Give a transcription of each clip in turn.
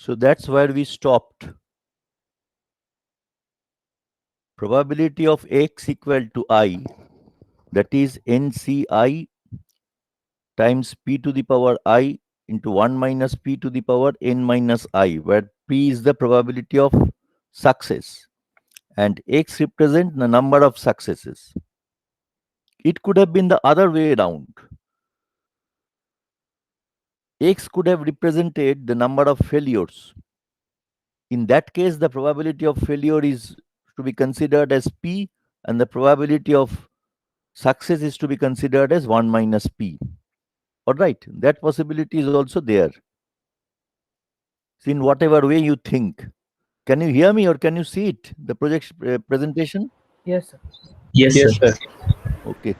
So that's where we stopped. Probability of x equal to I, that is NCI times p to the power I into 1 minus p to the power n minus I, where p is the probability of success and x represents the number of successes. It could have been the other way around. X could have represented the number of failures. In that case, the probability of failure is to be considered as p, and the probability of success is to be considered as 1 minus p. All right, that possibility is also there. So in whatever way you think. Can you hear me or can you see it, the presentation? Yes, sir. Yes, Yes, sir. sir. Okay.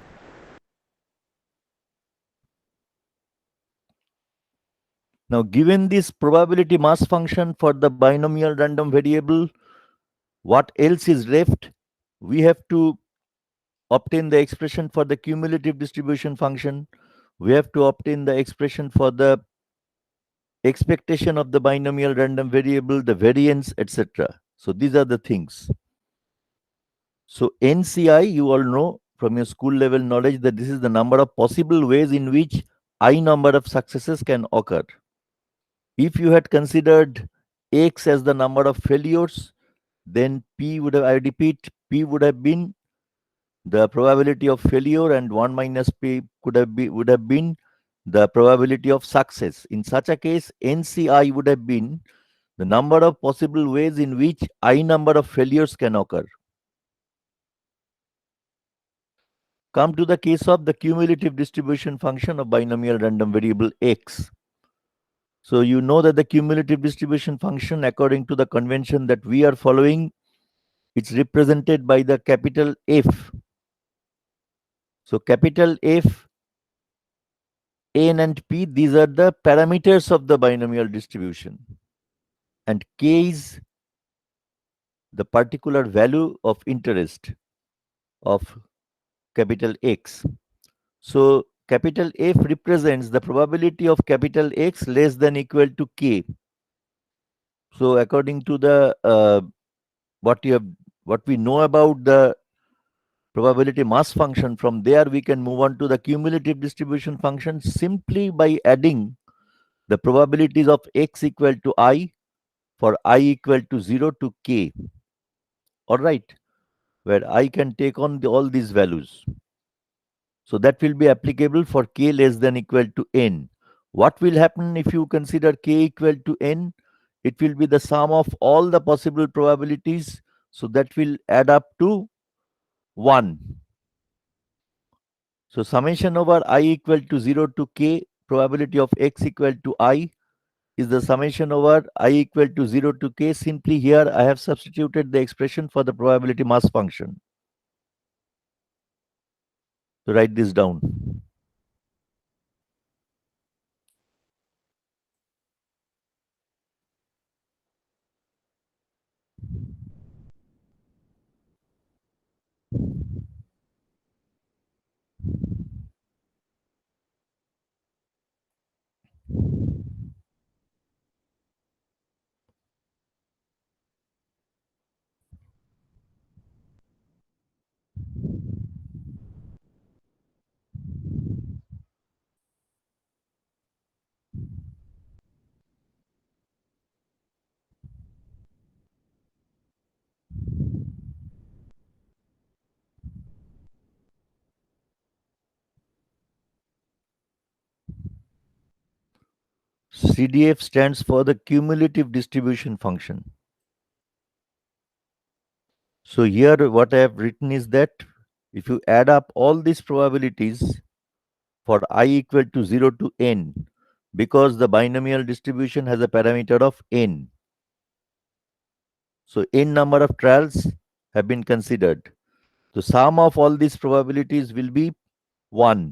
Now, given this probability mass function for the binomial random variable, what else is left? We have to obtain the expression for the cumulative distribution function. We have to obtain the expression for the expectation of the binomial random variable, the variance, etc. So these are the things. So NCI, you all know from your school level knowledge that this is the number of possible ways in which I number of successes can occur. If you had considered X as the number of failures, then P would have, I repeat, P would have been the probability of failure and 1 minus P would have been the probability of success. In such a case, NCI would have been the number of possible ways in which I number of failures can occur. Come to the case of the cumulative distribution function of binomial random variable X. So you know that the cumulative distribution function, according to the convention that we are following, it's represented by the capital F. So capital F, N and P, these are the parameters of the binomial distribution. And K is the particular value of interest of capital X. So capital F represents the probability of capital X less than equal to K. So according to the what we know about the probability mass function, from there we can move on to the cumulative distribution function simply by adding the probabilities of x equal to I for I equal to 0 to k. All right, where I can take on all these values. So that will be applicable for k less than equal to n. What will happen if you consider k equal to n? It will be the sum of all the possible probabilities. So that will add up to 1. So summation over I equal to 0 to k, probability of x equal to I is the summation over I equal to 0 to k. Simply here I have substituted the expression for the probability mass function. So write this down. CDF stands for the cumulative distribution function. So here what I have written is that if you add up all these probabilities for I equal to 0 to n, because the binomial distribution has a parameter of n. So n number of trials have been considered. The sum of all these probabilities will be 1.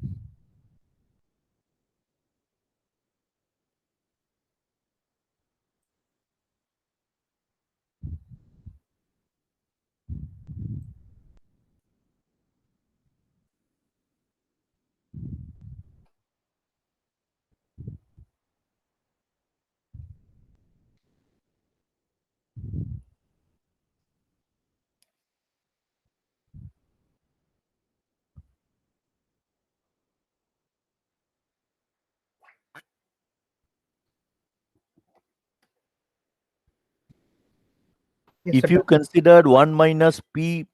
Yes, sir, If you done. consider 1 minus p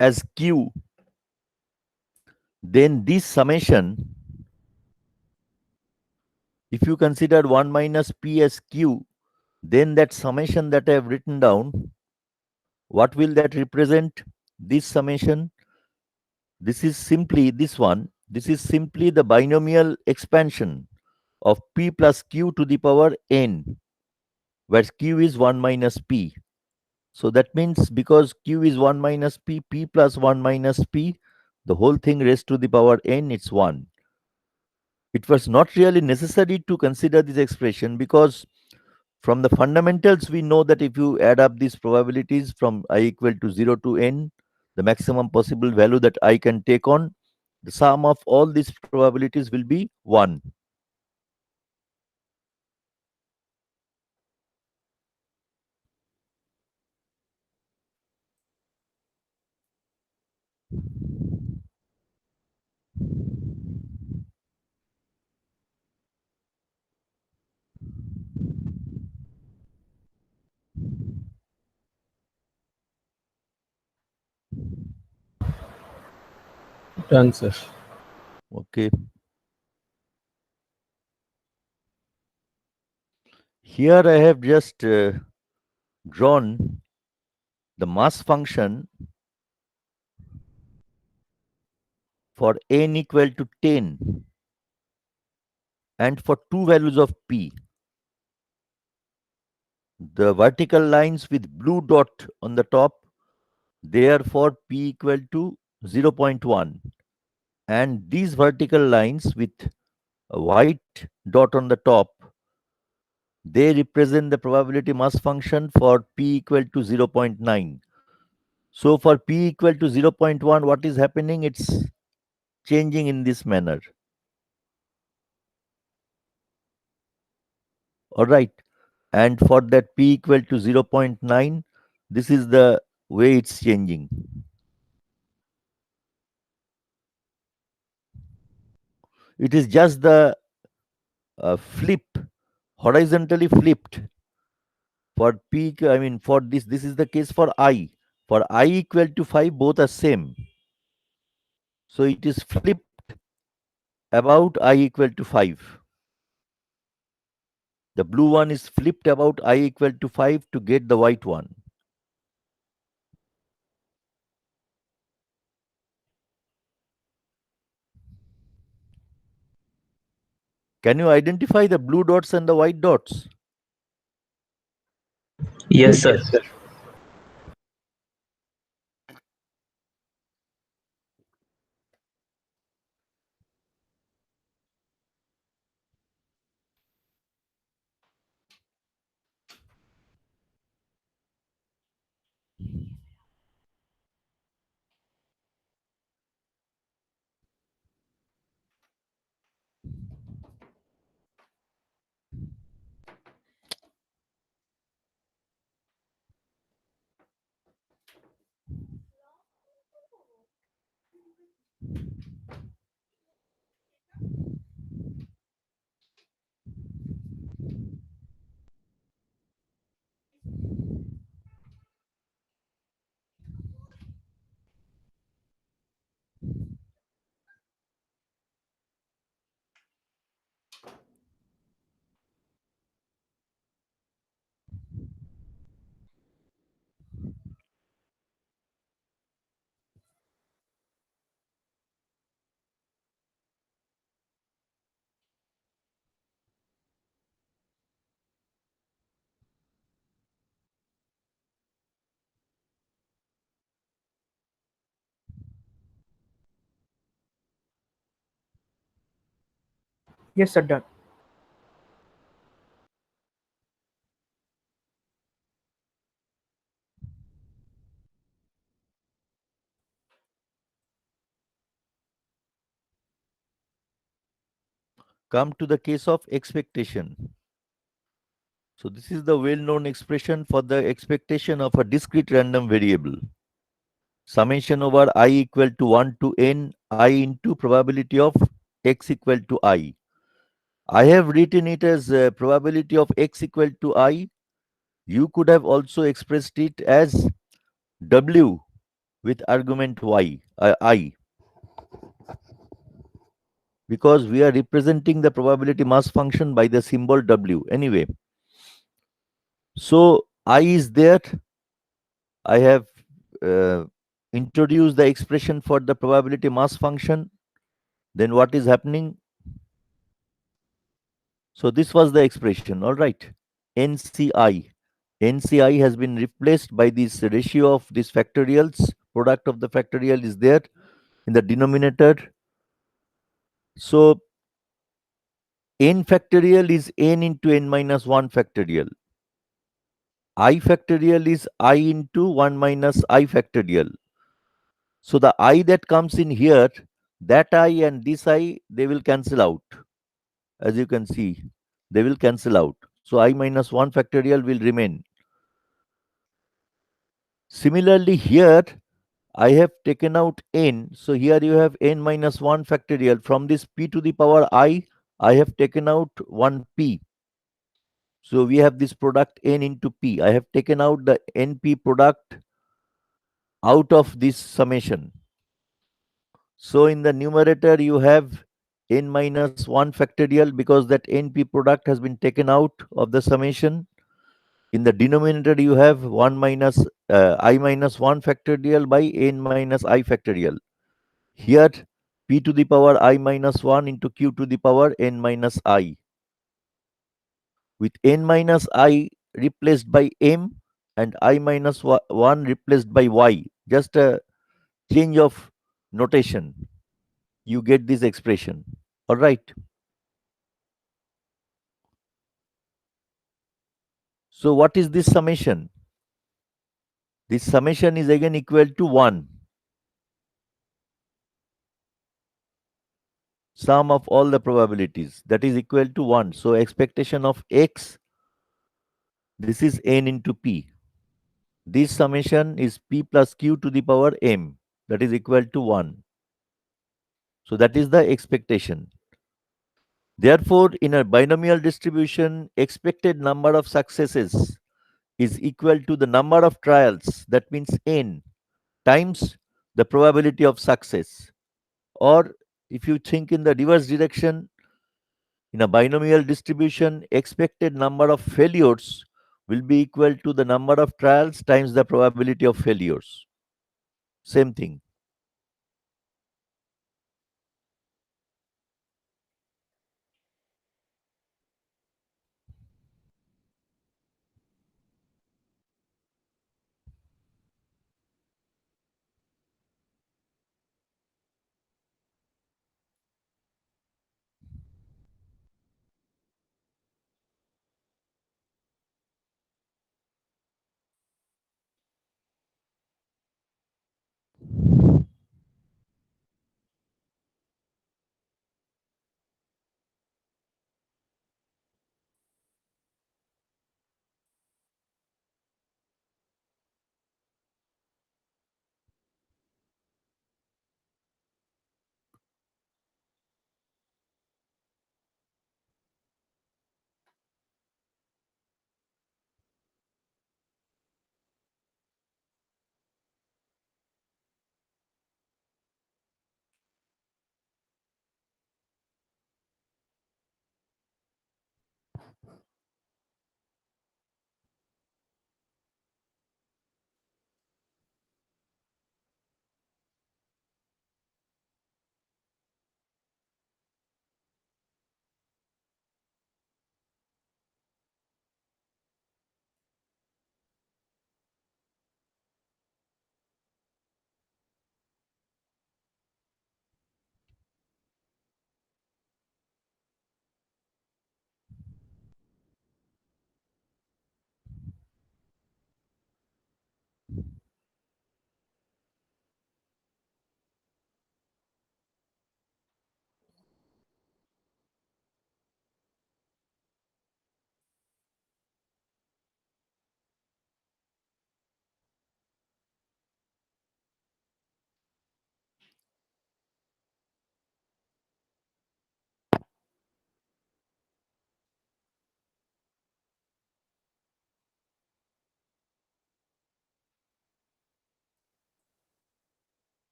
as q, then this summation, if you consider 1 minus p as q, then that summation that I have written down, what will that represent? This summation, this is simply this one, this is simply the binomial expansion of p plus q to the power n, where q is 1 minus p. So that means because q is 1 minus p, p plus 1 minus p, the whole thing raised to the power n, it's 1. It was not really necessary to consider this expression because from the fundamentals we know that if you add up these probabilities from I equal to 0 to n, the maximum possible value that I can take on, the sum of all these probabilities will be 1. Done, sir. Okay. Here I have just drawn the mass function for n equal to 10 and for two values of p. The vertical lines with blue dot on the top, they are for p equal to 0.1. And these vertical lines with a white dot on the top, they represent the probability mass function for p equal to 0.9. So for p equal to 0.1, what is happening? It's changing in this manner. All right. And for that p equal to 0.9, this is the way it's changing. It is just the flip, horizontally flipped. For p, I mean, for this is the case for I. For I equal to 5, both are same. So it is flipped about I equal to 5. The blue one is flipped about I equal to 5 to get the white one. Can you identify the blue dots and the white dots? Yes, Yes, sir. sir. Yes, sir, done. Come to the case of expectation. So this is the well-known expression for the expectation of a discrete random variable. Summation over I equal to 1 to n I into probability of x equal to I. I have written it as probability of x equal to I You could have also expressed it as W with argument I, because we are representing the probability mass function by the symbol W. Anyway, so I is there. I have uh, introduced the expression for the probability mass function. Then what is happening? So this was the expression, all right. NCI. NCI has been replaced by this ratio of these factorials. Product of the factorial is there in the denominator. So n factorial is n into n minus 1 factorial. I factorial is I into 1 minus I factorial. So the I that comes in here, that I and this I, they will cancel out. As you can see, they will cancel out. So I minus 1 factorial will remain. Similarly, here I have taken out n. So here you have n minus 1 factorial. From this p to the power I have taken out 1p. So we have this product n into p. I have taken out the np product out of this summation. So in the numerator, you have n minus 1 factorial because that np product has been taken out of the summation. In the denominator, you have 1 minus I minus 1 factorial by n minus I factorial. Here, p to the power I minus 1 into q to the power n minus I. With n minus I replaced by m and I minus 1 replaced by y. Just a change of notation. You get this expression. All right. So what is this summation? This summation is again equal to 1. Sum of all the probabilities, that is equal to 1. So expectation of x, this is n into p. This summation is p plus q to the power m, that is equal to 1. So that is the expectation. Therefore, in a binomial distribution, expected number of successes is equal to the number of trials, that means n, times the probability of success. Or if you think in the reverse direction, in a binomial distribution, expected number of failures will be equal to the number of trials times the probability of failures. Same thing.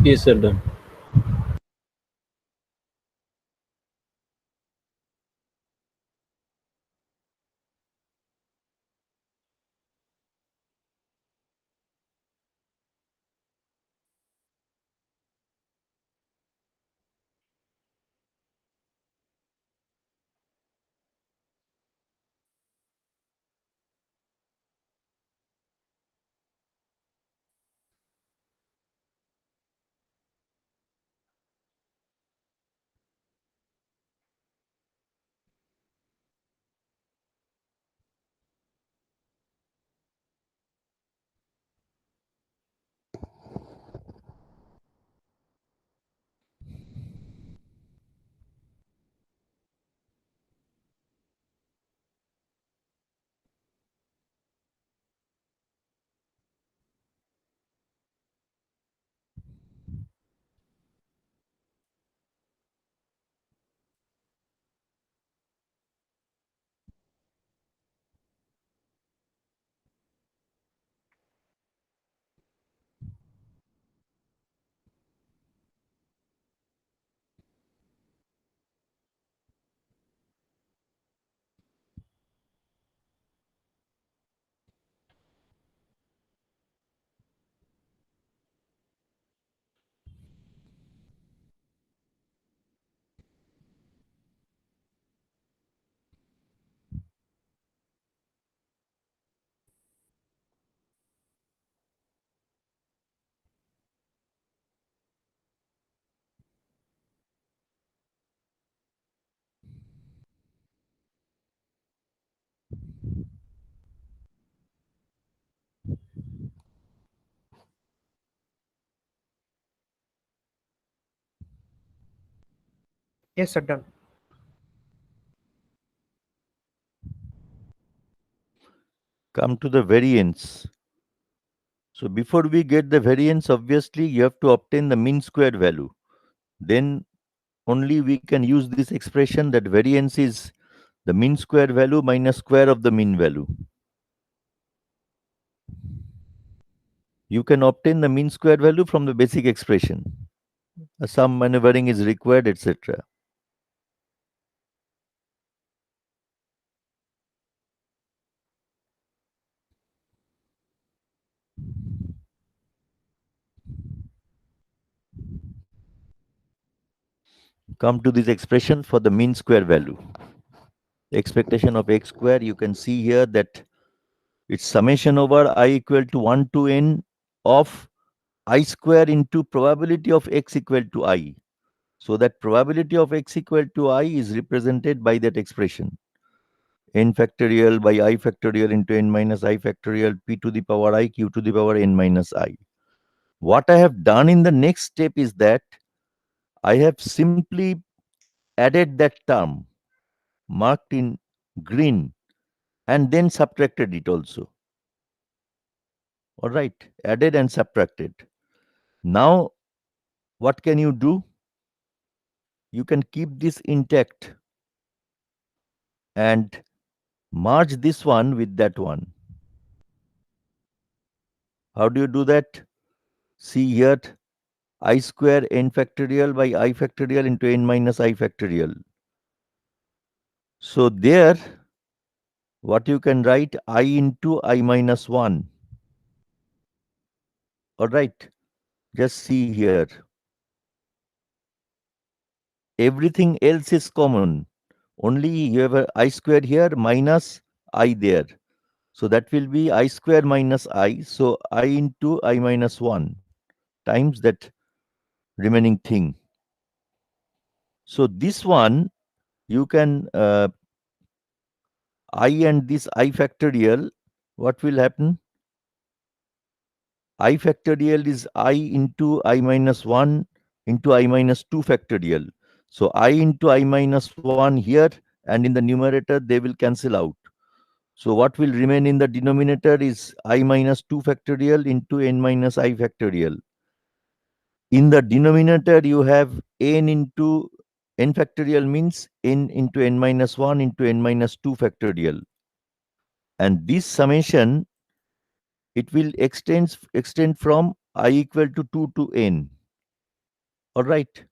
Yes, sir, done. Yes, sir, done. Come to the variance. So before we get the variance, obviously you have to obtain the mean squared value. Then only we can use this expression that variance is the mean square value minus square of the mean value. You can obtain the mean square value from the basic expression. Some maneuvering is required, etc. Come to this expression for the mean square value. Expectation of x square, you can see here that it's summation over I equal to 1 to n of I square into probability of x equal to I. So that probability of x equal to I is represented by that expression. N factorial by I factorial into n minus I factorial p to the power I q to the power n minus I. What I have done in the next step is that I have simply added that term marked in green and then subtracted it also. All right, added and subtracted. Now, what can you do? You can keep this intact and merge this one with that one. How do you do that? See here, I square n factorial by I factorial into n minus I factorial. So there, what you can write I into I minus 1. All right, just see here. Everything else is common. Only you have a I square here minus I there. So that will be I square minus I. So I into I minus 1 times that remaining thing. So this one, you can I and this I factorial, what will happen? I factorial is I into I minus 1 into I minus 2 factorial. So I into I minus 1 here, and in the numerator they will cancel out. So what will remain in the denominator is I minus 2 factorial into n minus I factorial. In the denominator you have n into n factorial means n into n minus 1 into n minus 2 factorial. And this summation, it will extend from I equal to 2 to n. All right.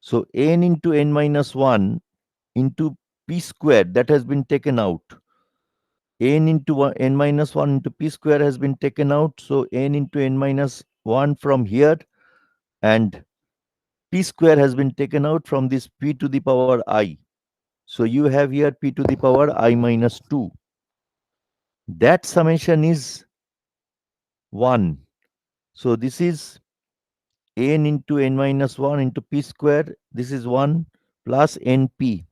So n into n minus 1 into p squared, that has been taken out. N into n minus 1 into p square has been taken out. So n into n minus 1 from here, and p square has been taken out from this p to the power I. So you have here p to the power I minus 2. That summation is 1. So this is n into n minus 1 into p square. This is 1 plus np.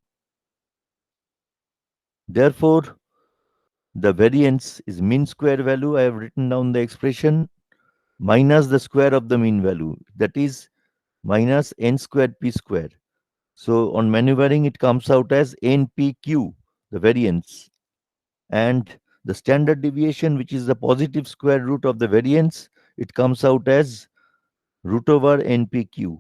Therefore, the variance is mean square value. I have written down the expression minus the square of the mean value. That is minus n squared p square. So on maneuvering, it comes out as npq, the variance. And the standard deviation, which is the positive square root of the variance, it comes out as root over npq.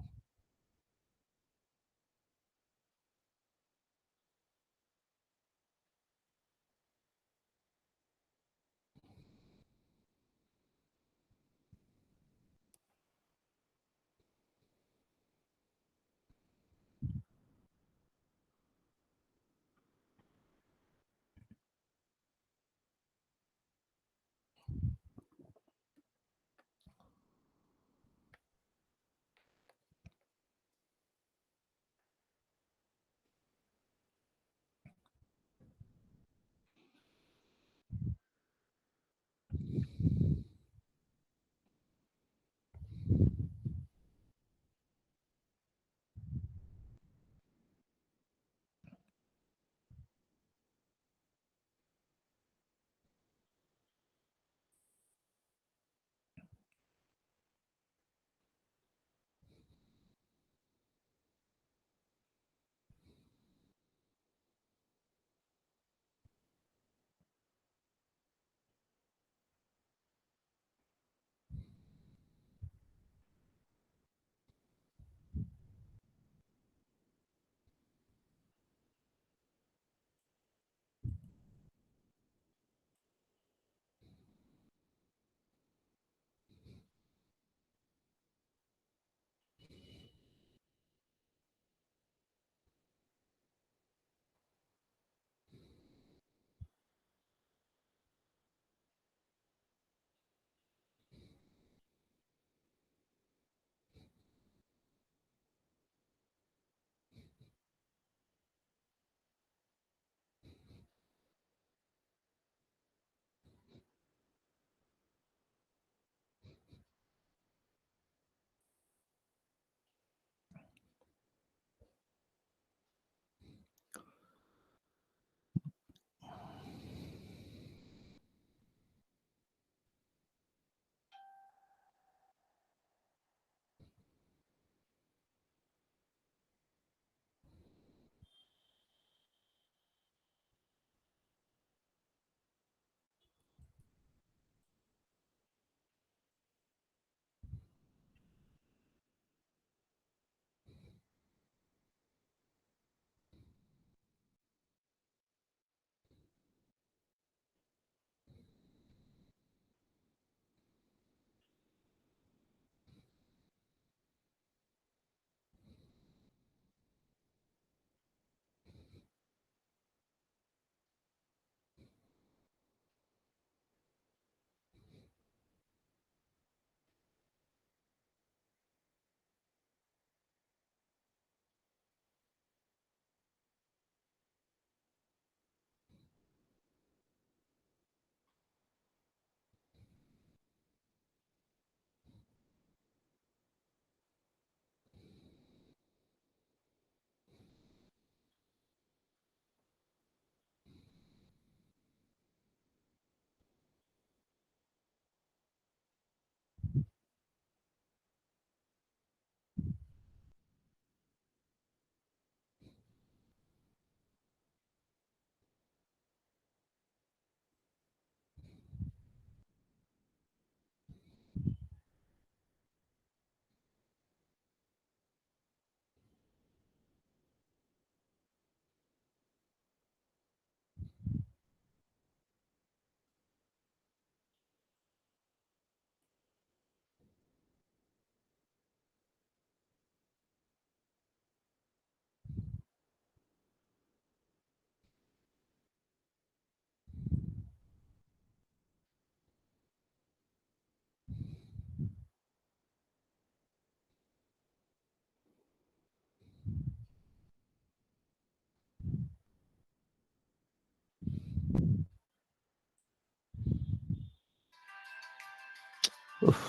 উফ,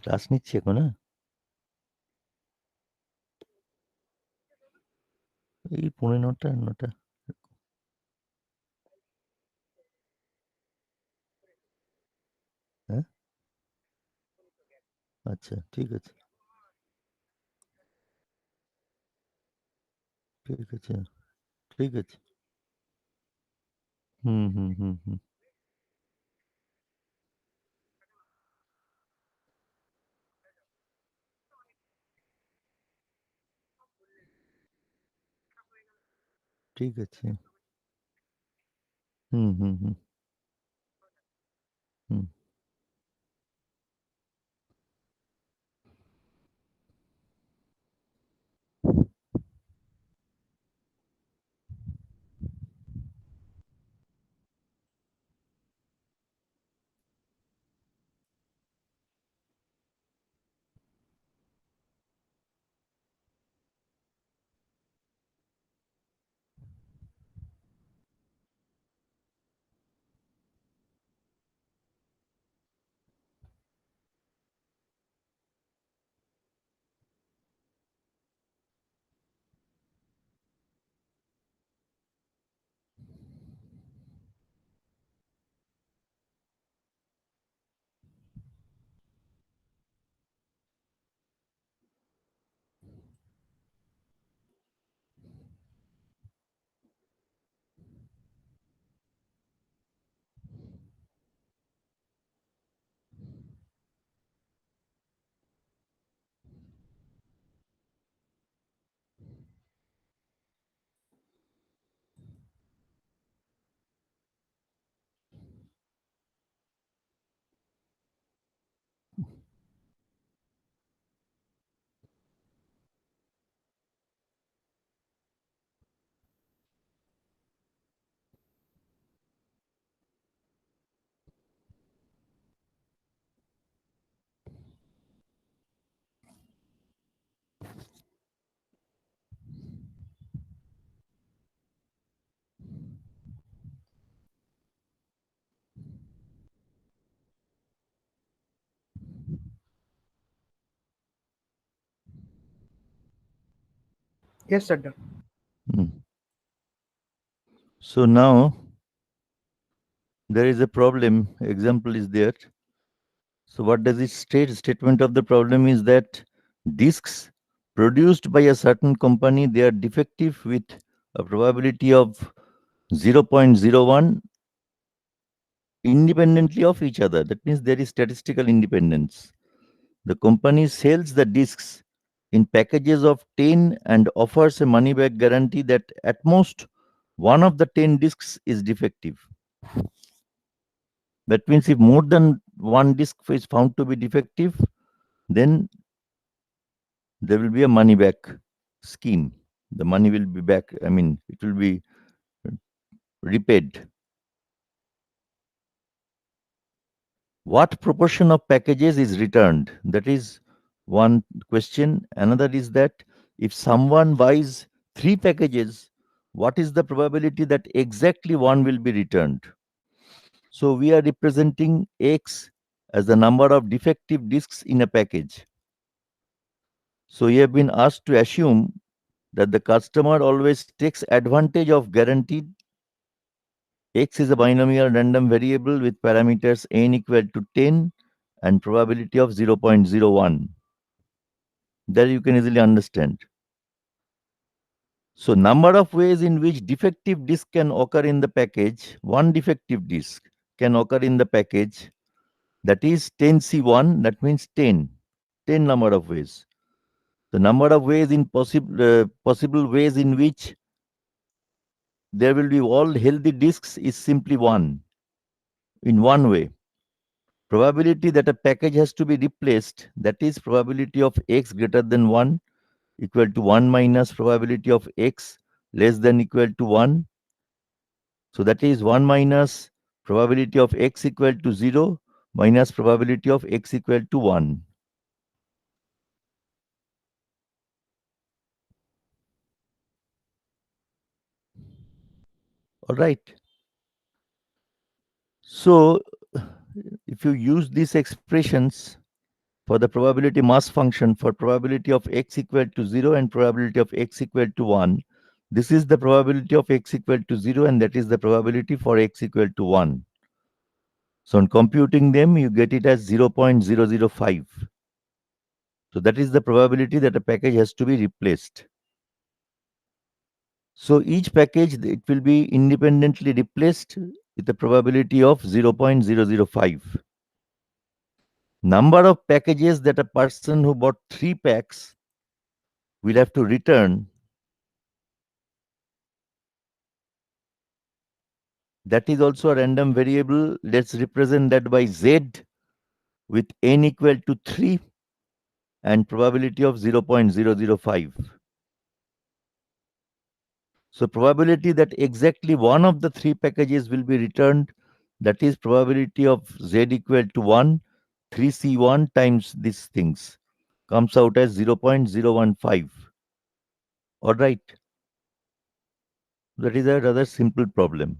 class নিচ্ছি এখন, হ্যাঁ? এই 9:30 9টা। হ্যাঁ, আচ্ছা, ঠিক আছে, ঠিক আছে, ঠিক আছে। হুম, হুম, হুম, হুম। ঠিক আছে। হুম, হুম, হুম, হুম। Yes, Sadda. Hmm. So now there is a problem. Example is there. So what does it state? Statement of the problem is that discs produced by a certain company, they are defective with a probability of 0.01 independently of each other. That means there is statistical independence. The company sells the discs in packages of 10 and offers a money back guarantee that at most one of the 10 discs is defective. That means if more than one disc is found to be defective, then there will be a money back scheme. The money will be back, I mean, it will be repaid. What proportion of packages is returned? That is one question. Another is that if someone buys 3 packages, what is the probability that exactly one will be returned? So we are representing X as the number of defective disks in a package. So we have been asked to assume that the customer always takes advantage of guaranteed X is a binomial random variable with parameters n equal to 10 and probability of 0.01. That you can easily understand. So number of ways in which defective disk can occur in the package, one defective disk can occur in the package, that is 10C1, that means 10, 10 number of ways. The number of ways in possible ways in which there will be all healthy disks is simply one, in one way. Probability that a package has to be replaced, that is probability of x greater than 1 equal to 1 minus probability of x less than equal to 1. So that is 1 minus probability of x equal to 0 minus probability of x equal to 1. All right. So if you use these expressions for the probability mass function for probability of x equal to 0 and probability of x equal to 1, this is the probability of x equal to 0 and that is the probability for x equal to 1. So on computing them, you get it as 0.005. So that is the probability that a package has to be replaced. So each package, it will be independently replaced with a probability of 0.005. Number of packages that a person who bought 3 packs will have to return, that is also a random variable. Let's represent that by z with n equal to 3 and probability of 0.005. So probability that exactly one of the 3 packages will be returned, that is probability of z equal to 1, 3c1 times these things, comes out as 0.015. All right. That is a rather simple problem.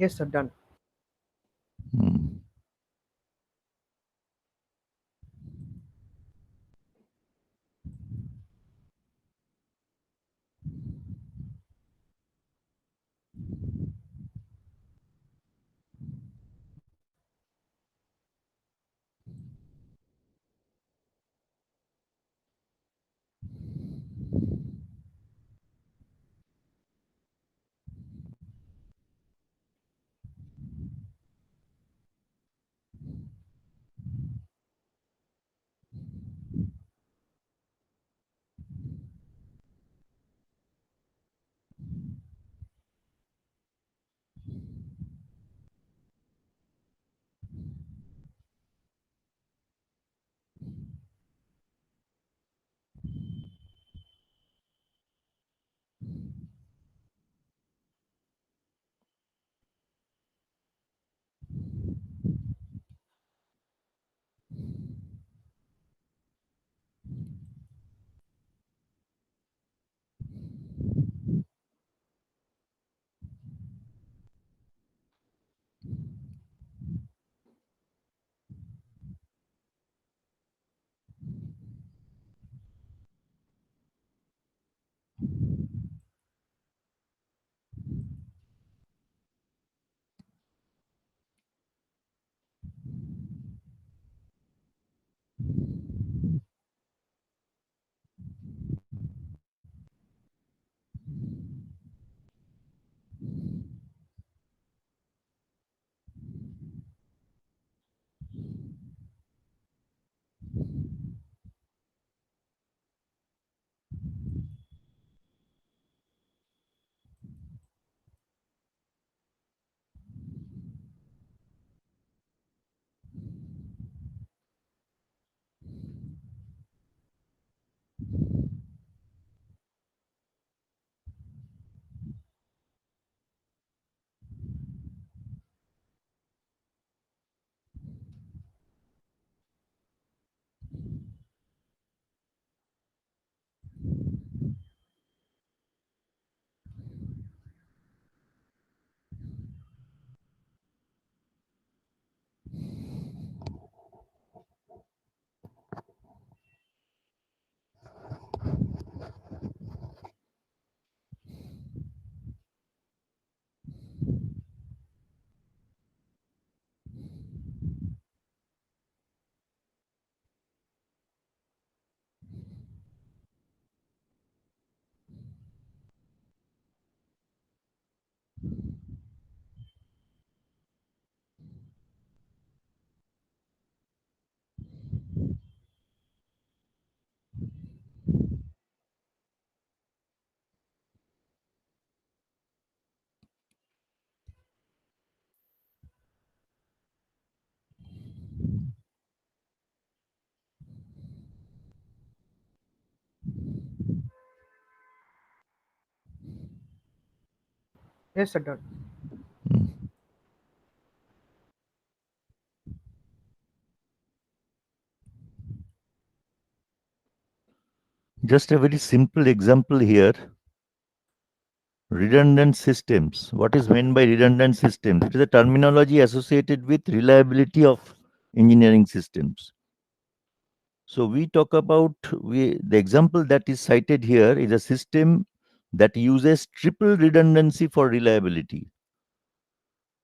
Yes, sir. Done. Hmm. Yes, sir. Done. Hmm. Just a very simple example here. Redundant systems. What is meant by redundant systems? It is a terminology associated with reliability of engineering systems. So we talk about the example that is cited here is a system that uses triple redundancy for reliability.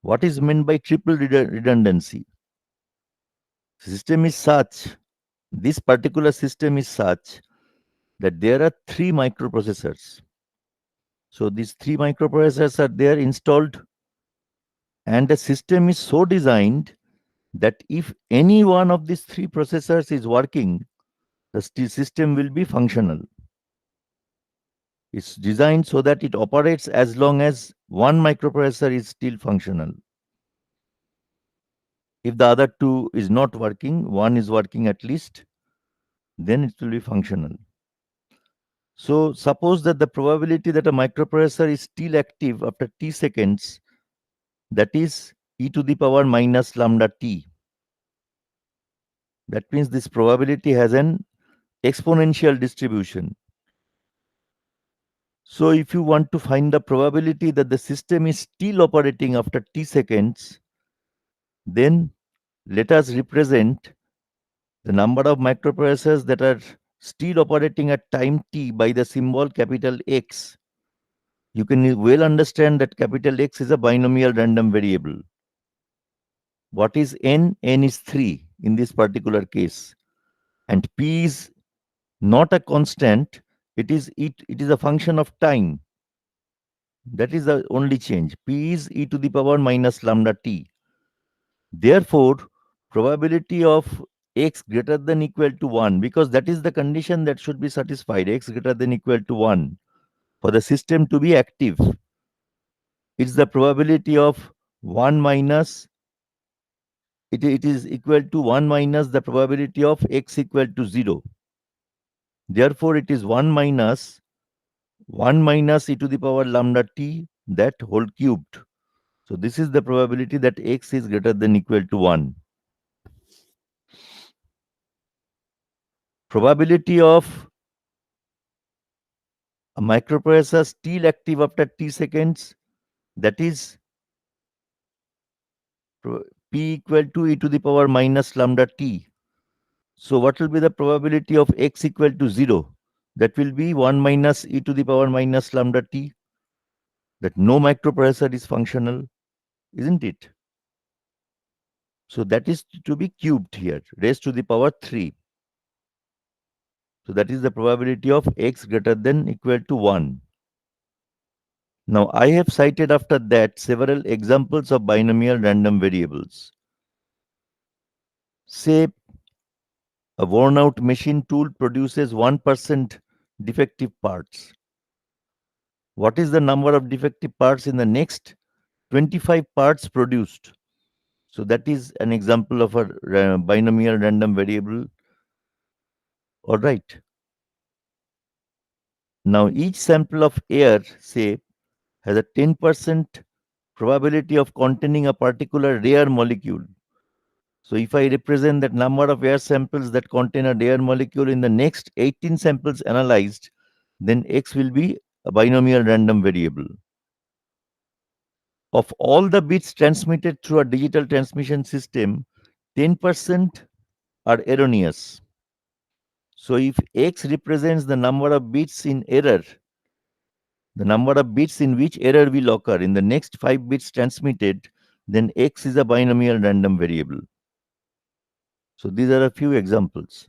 What is meant by triple redundancy? System is such, this particular system is such that there are three microprocessors. So these three microprocessors are there installed, and the system is so designed that if any one of these three processors is working, the system will be functional. It's designed so that it operates as long as one microprocessor is still functional. If the other two is not working, one is working at least, then it will be functional. So suppose that the probability that a microprocessor is still active after t seconds, that is e to the power minus lambda t. That means this probability has an exponential distribution. So if you want to find the probability that the system is still operating after t seconds, then let us represent the number of microprocessors that are still operating at time t by the symbol capital X. You can well understand that capital X is a binomial random variable. What is n? N is 3 in this particular case. And p is not a constant, it is a function of time. That is the only change. P is e to the power minus lambda t. Therefore, probability of x greater than equal to 1, because that is the condition that should be satisfied, x greater than equal to 1, for the system to be active. It's the probability of 1 minus, it is equal to 1 minus the probability of x equal to 0. Therefore, it is 1 minus e to the power lambda t, that whole cubed. So this is the probability that x is greater than equal to 1. Probability of a microprocessor still active after t seconds, that is p equal to e to the power minus lambda t. So what will be the probability of x equal to 0? That will be 1 minus e to the power minus lambda t, that no microprocessor is functional, isn't it? So that is to be cubed here, raised to the power 3. So that is the probability of x greater than equal to 1. Now I have cited after that several examples of binomial random variables. Say a worn out machine tool produces 1% defective parts. What is the number of defective parts in the next 25 parts produced? So that is an example of a binomial random variable. All right. Now each sample of air, say, has a 10% probability of containing a particular rare molecule. So if I represent that number of air samples that contain a rare molecule in the next 18 samples analyzed, then X will be a binomial random variable. Of all the bits transmitted through a digital transmission system, 10% are erroneous. So if X represents the number of bits in error, the number of bits in which error will occur in the next 5 bits transmitted, then X is a binomial random variable. So these are a few examples.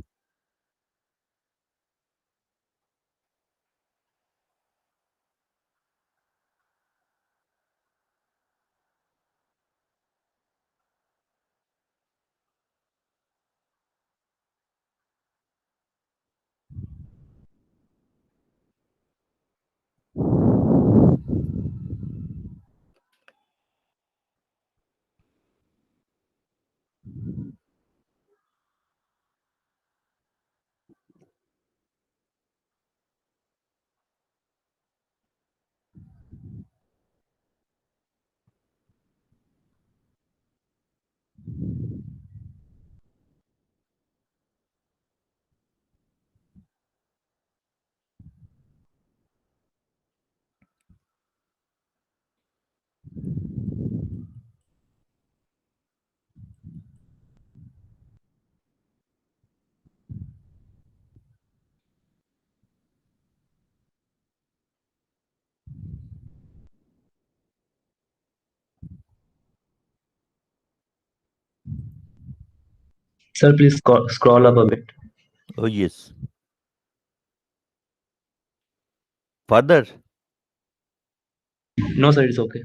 Sir, please scroll up a bit. Oh, yes. Further, No, sir, it's okay.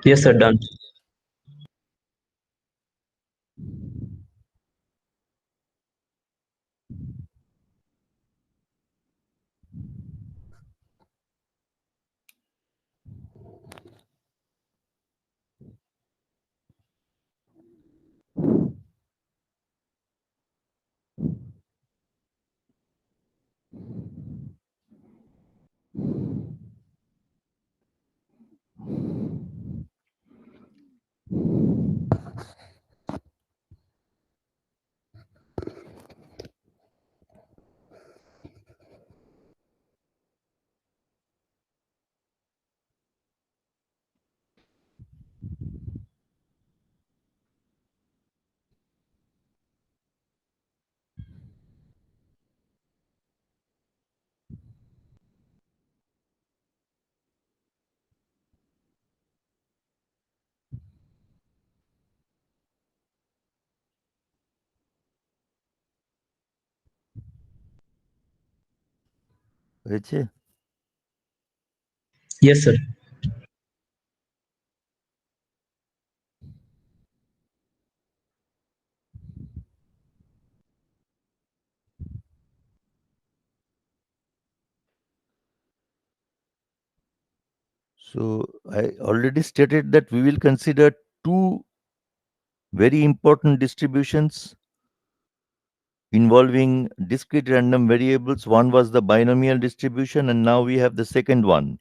Yes, sir. Done. হয়েছে? Yes, sir. So I already stated that we will consider two very important distributions involving discrete random variables. One was the binomial distribution, and now we have the second one,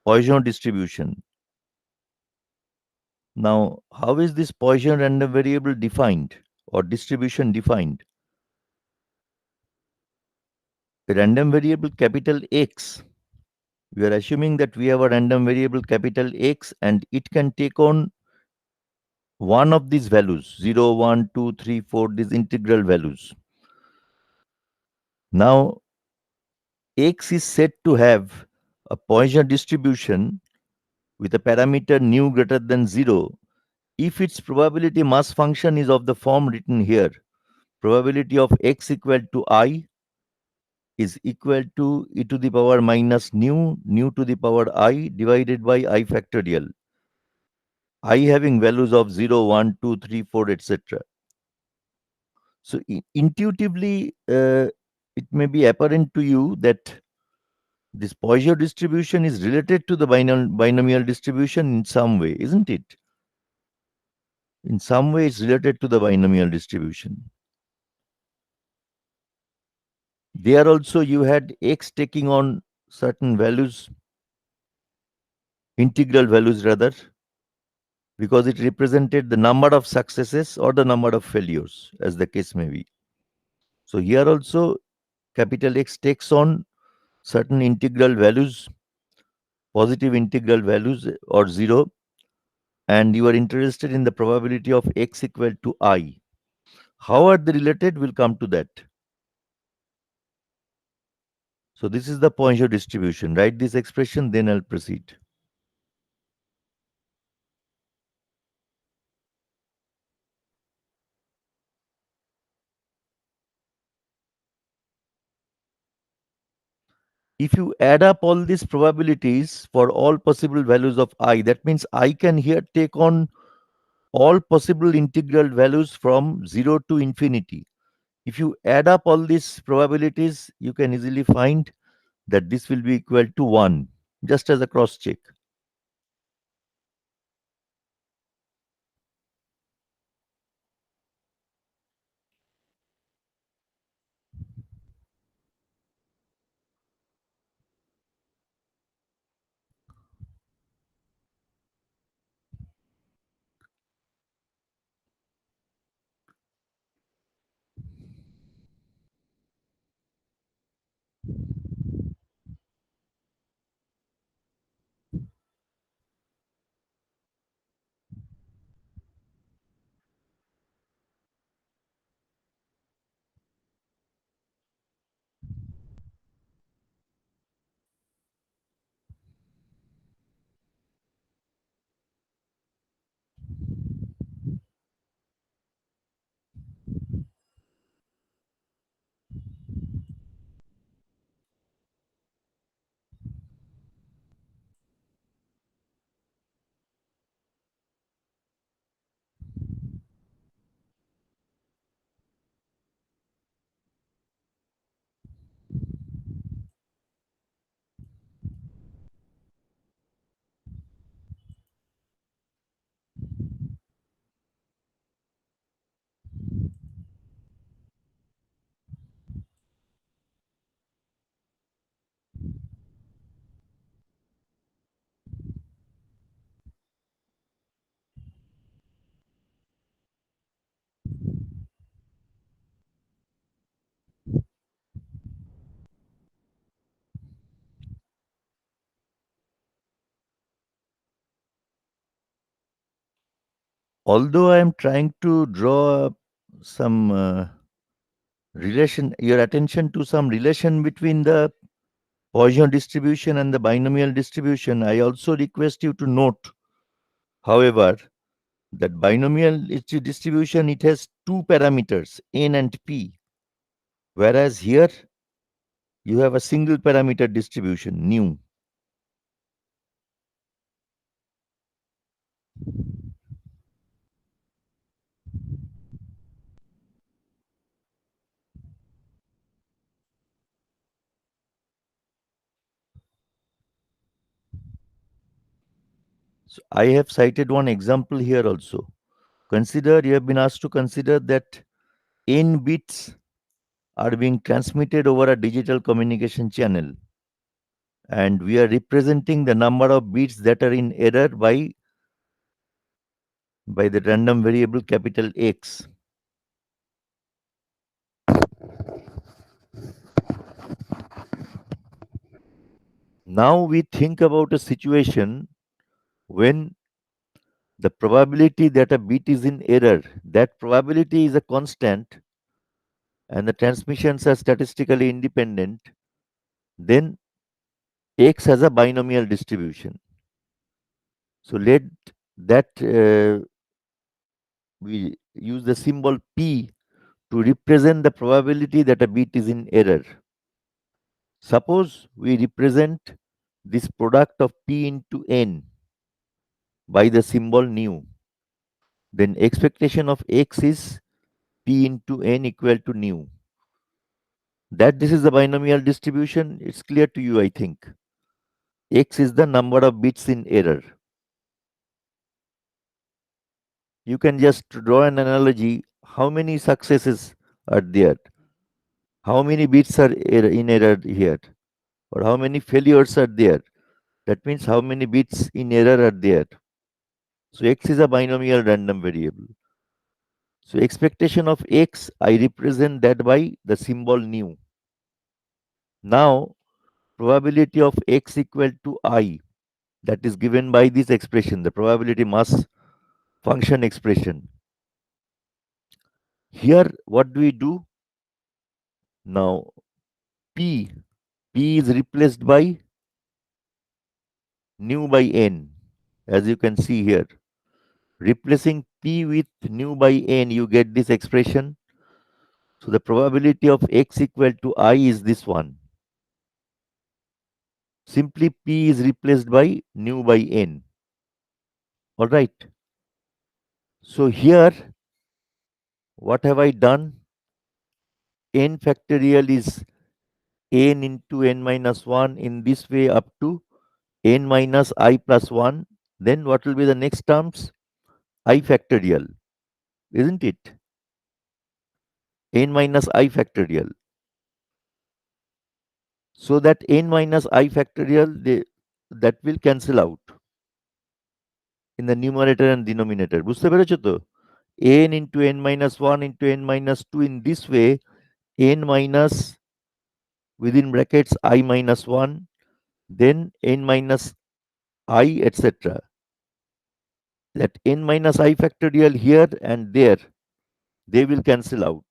Poisson distribution. Now, how is this Poisson random variable defined or distribution defined? A random variable capital X. We are assuming that we have a random variable capital X and it can take on one of these values 0, 1, 2, 3, 4, these integral values. Now, X is said to have a Poisson distribution with a parameter nu greater than 0 if its probability mass function is of the form written here. Probability of x equal to I is equal to e to the power minus nu to the power I divided by I factorial. I having values of 0, 1, 2, 3, 4, etc. So intuitively, it may be apparent to you that this Poisson distribution is related to the binomial distribution in some way, isn't it? In some way, it's related to the binomial distribution. There also, you had x taking on certain values, integral values rather, because it represented the number of successes or the number of failures, as the case may be. So here also, capital X takes on certain integral values, positive integral values or 0, and you are interested in the probability of x equal to I. How are they related? We'll come to that. So this is the Poisson distribution. Write this expression, then I'll proceed. If you add up all these probabilities for all possible values of I, that means I can here take on all possible integral values from 0 to infinity. If you add up all these probabilities, you can easily find that this will be equal to 1, just as a cross check. although I am trying to draw some your attention to some relation between the Poisson distribution and the binomial distribution, I also request you to note, however, that binomial distribution, it has two parameters, n and p, whereas here you have a single parameter distribution, nu. So I have cited one example here also. Consider, you have been asked to consider that n bits are being transmitted over a digital communication channel, and we are representing the number of bits that are in error by the random variable capital X. Now we think about a situation when the probability that a bit is in error, that probability is a constant and the transmissions are statistically independent, then X has a binomial distribution. So let that we use the symbol P to represent the probability that a bit is in error. Suppose we represent this product of P into N by the symbol nu. Then expectation of X is P into N equal to nu. That this is the binomial distribution, it's clear to you, I think. X is the number of bits in error. You can just draw an analogy. How many successes are there? How many bits are in error here? Or how many failures are there? That means how many bits in error are there. So X is a binomial random variable. So expectation of X, I represent that by the symbol nu. Now probability of X equal to I, that is given by this expression, the probability mass function expression. Here, what do we do? Now, P is replaced by nu by N, as you can see here. Replacing P with nu by N, you get this expression. So the probability of X equal to I is this one. Simply P is replaced by nu by N. All right. So here, what have I done? N factorial is n into n minus 1 in this way up to n minus I plus 1. Then what will be the next terms? I factorial, isn't it? N minus I factorial. So that n minus I factorial, that will cancel out in the numerator and denominator. বুঝতে পেরেছো তো? n into n minus 1 into n minus 2 in this way, n minus within brackets I minus 1, then n minus I, etc. That n minus I factorial here and there, they will cancel out.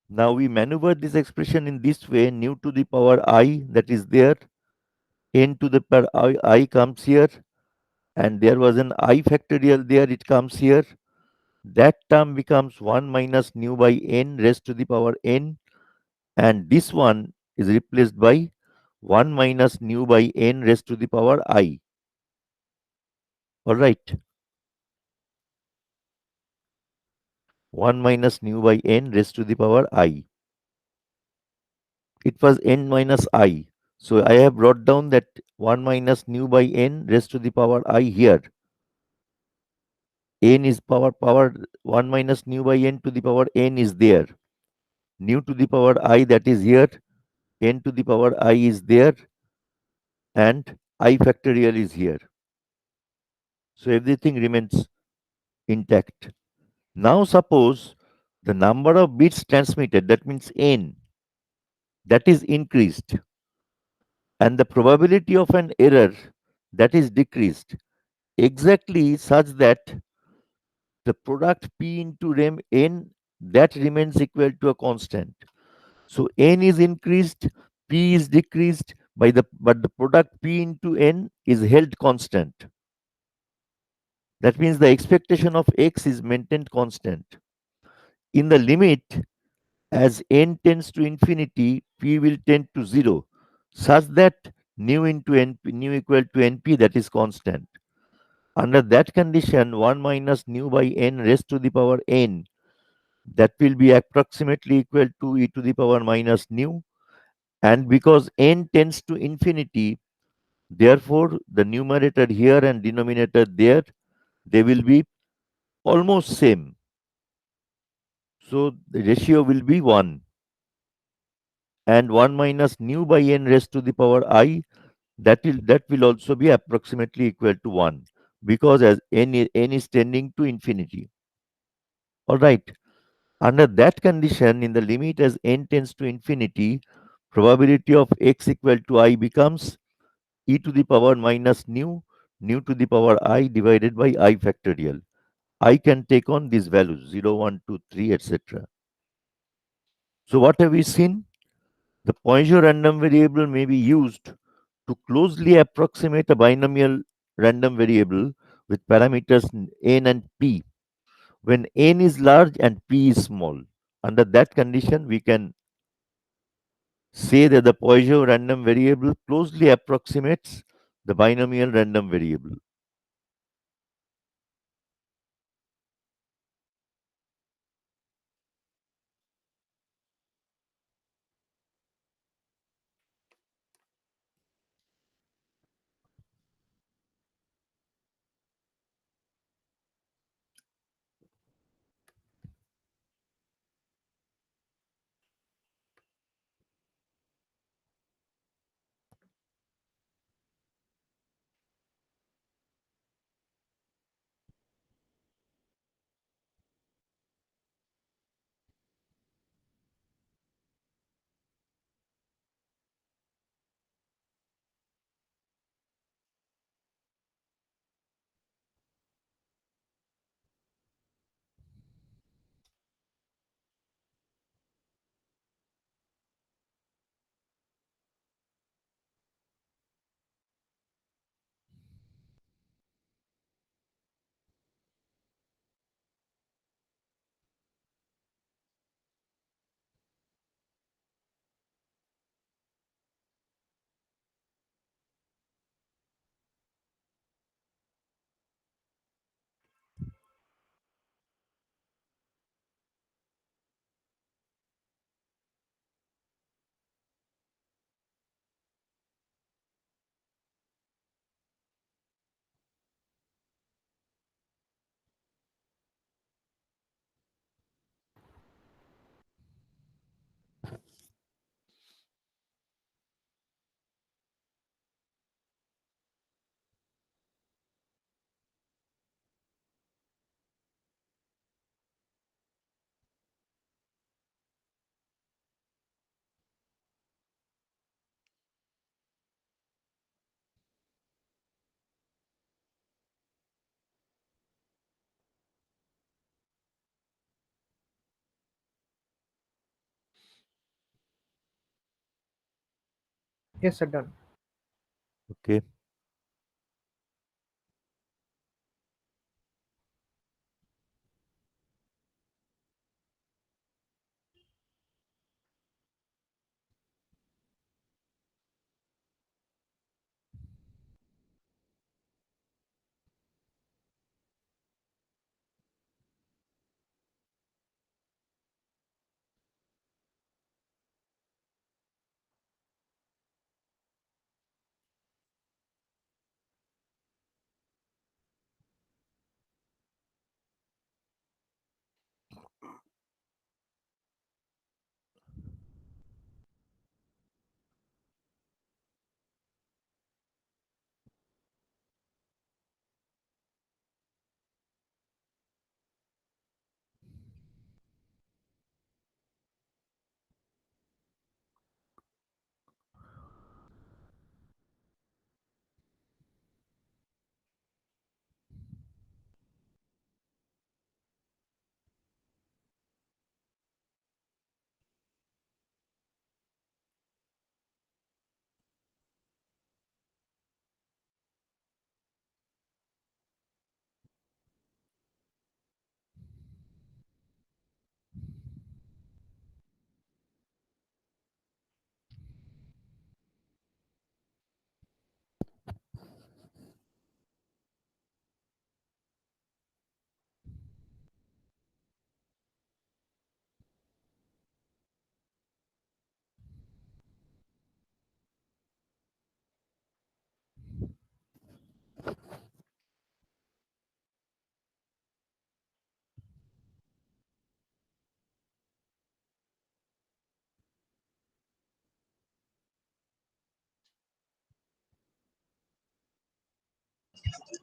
Now we maneuver this expression in this way, nu to the power I, that is there, n to the power I comes here, and there was an I factorial there, it comes here. That term becomes 1 minus nu by n raised to the power n, and this one is replaced by 1 minus nu by n raised to the power I. All right. 1 minus nu by n raised to the power I. It was n minus I. So I have brought down that 1 minus nu by n raised to the power I here. N is power 1 minus nu by n to the power n is there. Nu to the power I, that is here. N to the power I is there. And I factorial is here. So everything remains intact. Now suppose the number of bits transmitted, that means n, that is increased, and the probability of an error, that is decreased. exactly such that the product P into rem n that remains equal to a constant. So n is increased, P is decreased but the product P into n is held constant. That means the expectation of x is maintained constant. In the limit, as n tends to infinity, P will tend to 0, such that nu into np, nu equal to np, that is constant. Under that condition, 1 minus nu by n raised to the power n, that will be approximately equal to e to the power minus nu. And because n tends to infinity, therefore the numerator here and denominator there, they will be almost same. So the ratio will be 1. And 1 minus nu by n raised to the power I, that will also be approximately equal to 1, because as n is tending to infinity. All right. Under that condition, in the limit as n tends to infinity, probability of x equal to I becomes e to the power minus nu to the power I divided by I factorial. I can take on these values 0, 1, 2, 3, etc. So what have we seen? The Poisson random variable may be used to closely approximate a binomial random variable with parameters n and p when n is large and p is small. Under that condition, we can say that the Poisson random variable closely approximates the binomial random variable. Yes, sir, done. Okay.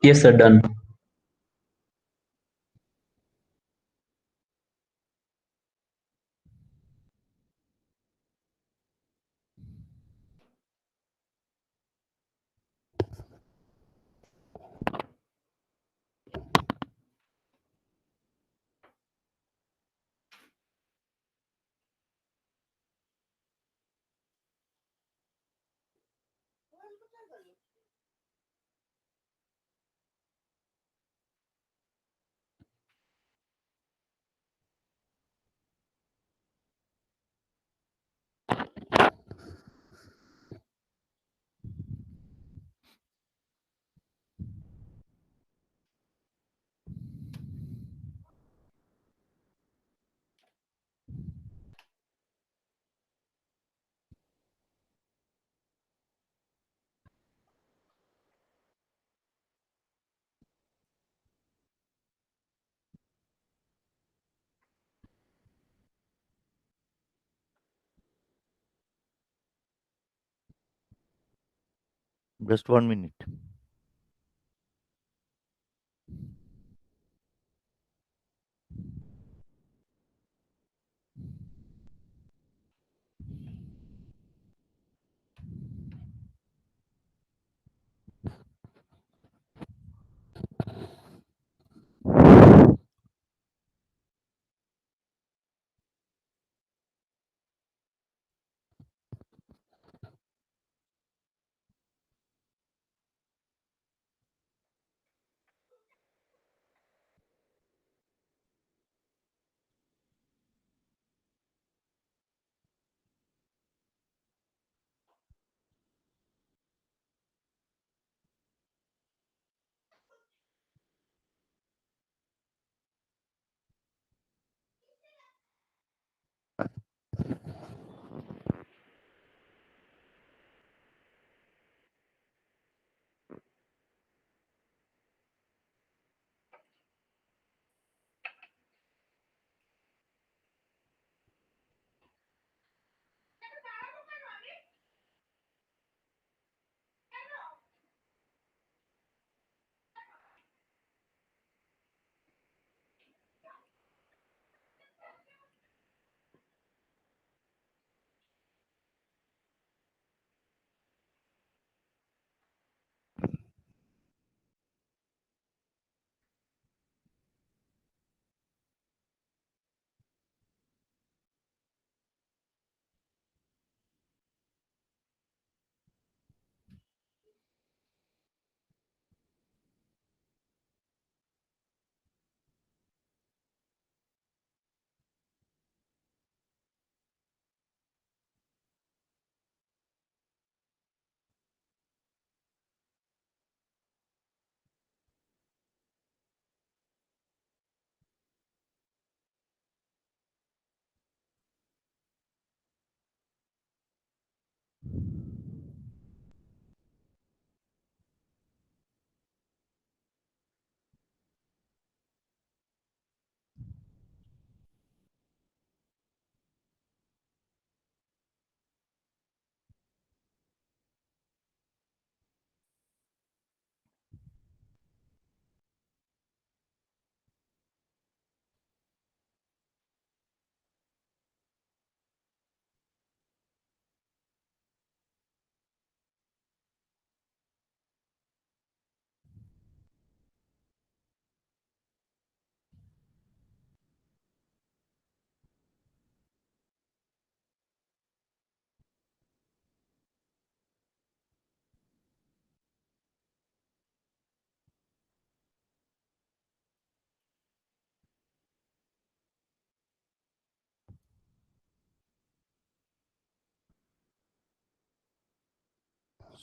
Yes, sir. Done. Just 1 minute.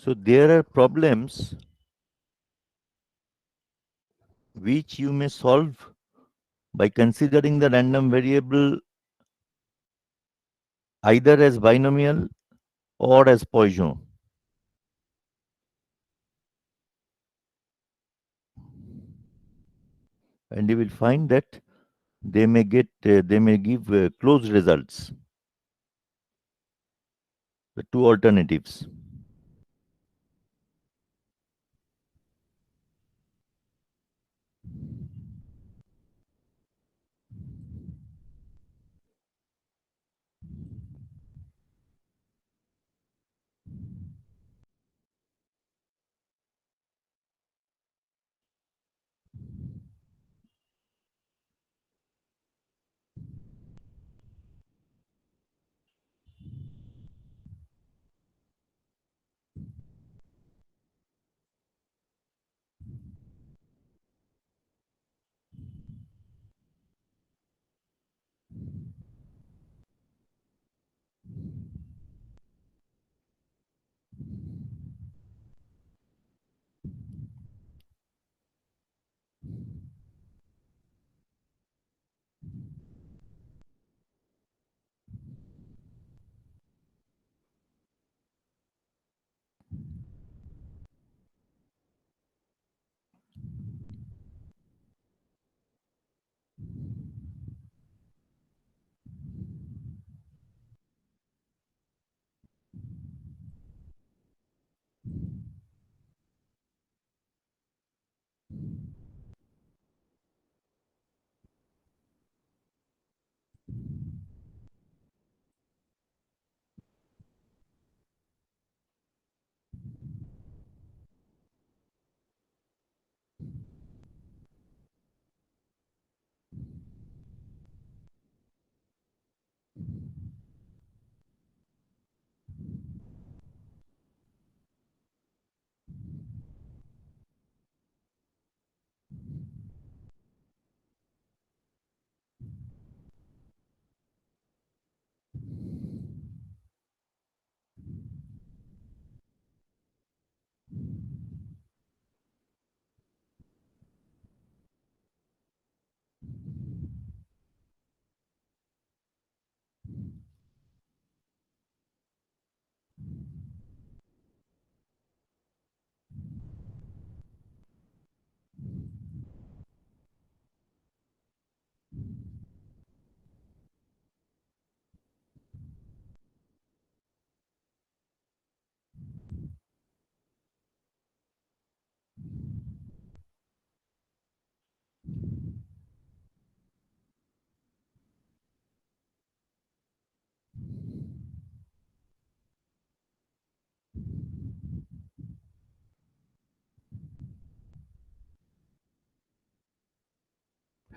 So there are problems which you may solve by considering the random variable either as binomial or as Poisson. And you will find that they may give close results. The two alternatives.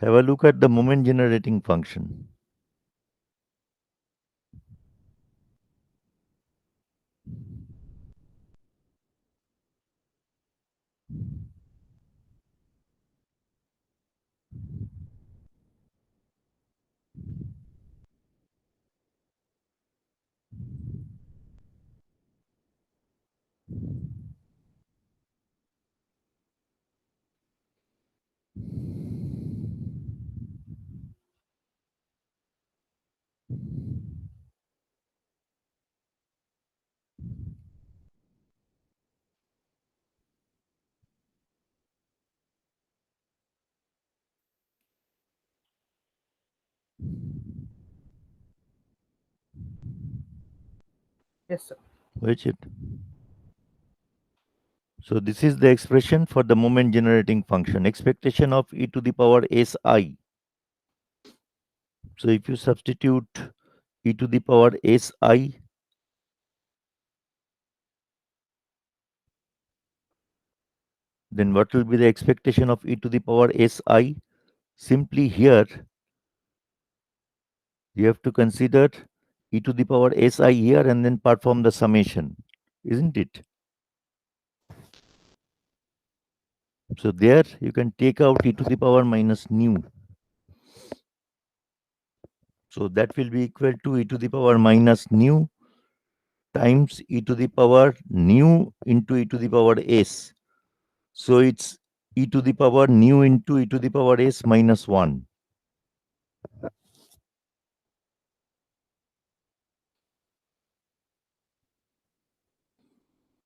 Have a look at the moment generating function. Yes, sir. Which it. So this is the expression for the moment generating function, expectation of e to the power si. So if you substitute e to the power si, then what will be the expectation of e to the power si? Simply here, you have to consider e to the power si here and then perform the summation, isn't it? So there you can take out e to the power minus nu. So that will be equal to e to the power minus nu times e to the power nu into e to the power s. So it's e to the power nu into e to the power s minus 1.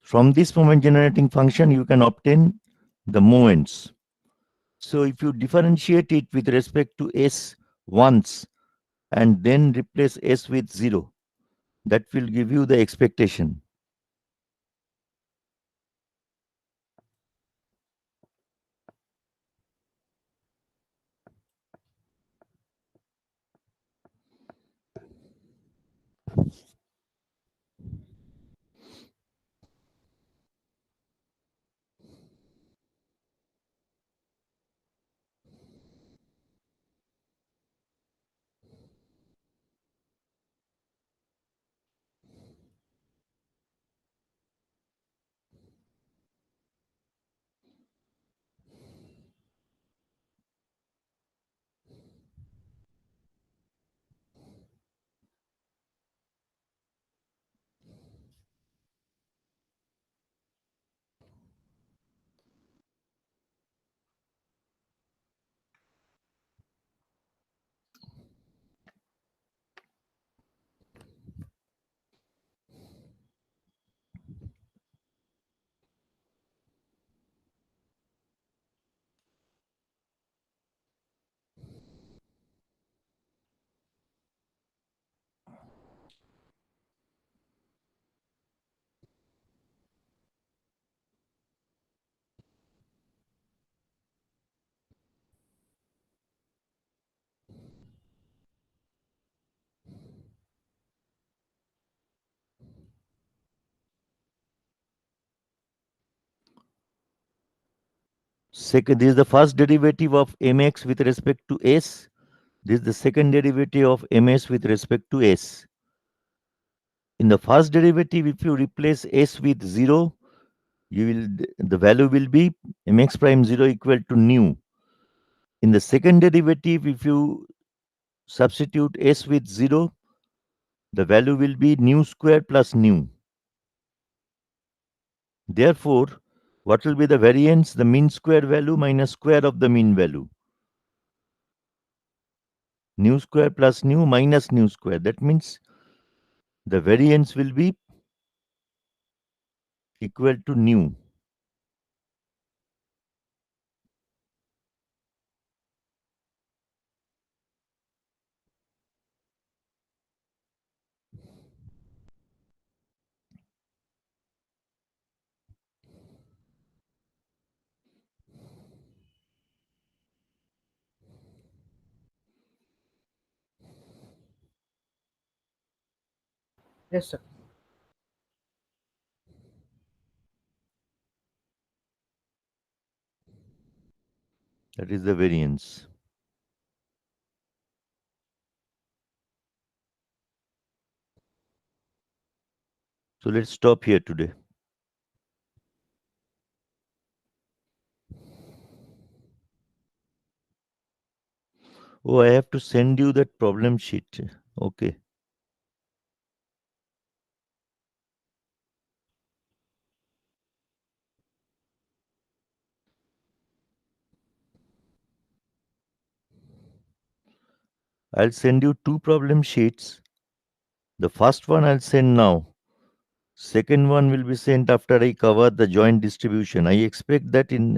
From this moment generating function, you can obtain the moments. So if you differentiate it with respect to s once and then replace s with 0, that will give you the expectation. Second, this is the first derivative of mx with respect to s. This is the second derivative of ms with respect to s. In the first derivative, if you replace s with 0, the value will be mx prime 0 equal to nu. In the second derivative, if you substitute s with 0, the value will be nu square plus nu. Therefore, what will be the variance? The mean square value minus square of the mean value. Nu square plus nu minus nu square. That means the variance will be equal to nu. Yes, sir. That is the variance. So let's stop here today. Oh, I have to send you that problem sheet. Okay. I'll send you two problem sheets. The first one I'll send now. Second one will be sent after I cover the joint distribution. I expect that in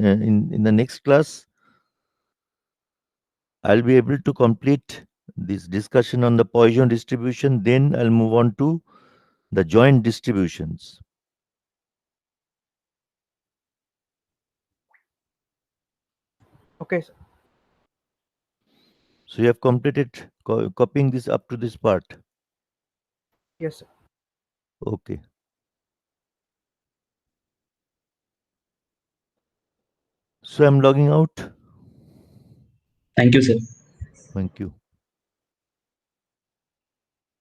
the next class, I'll be able to complete this discussion on the Poisson distribution. Then I'll move on to the joint distributions. Okay, sir. So you have completed copying this up to this part. Yes, sir. Okay. So I'm logging out. Thank you, sir. Thank you.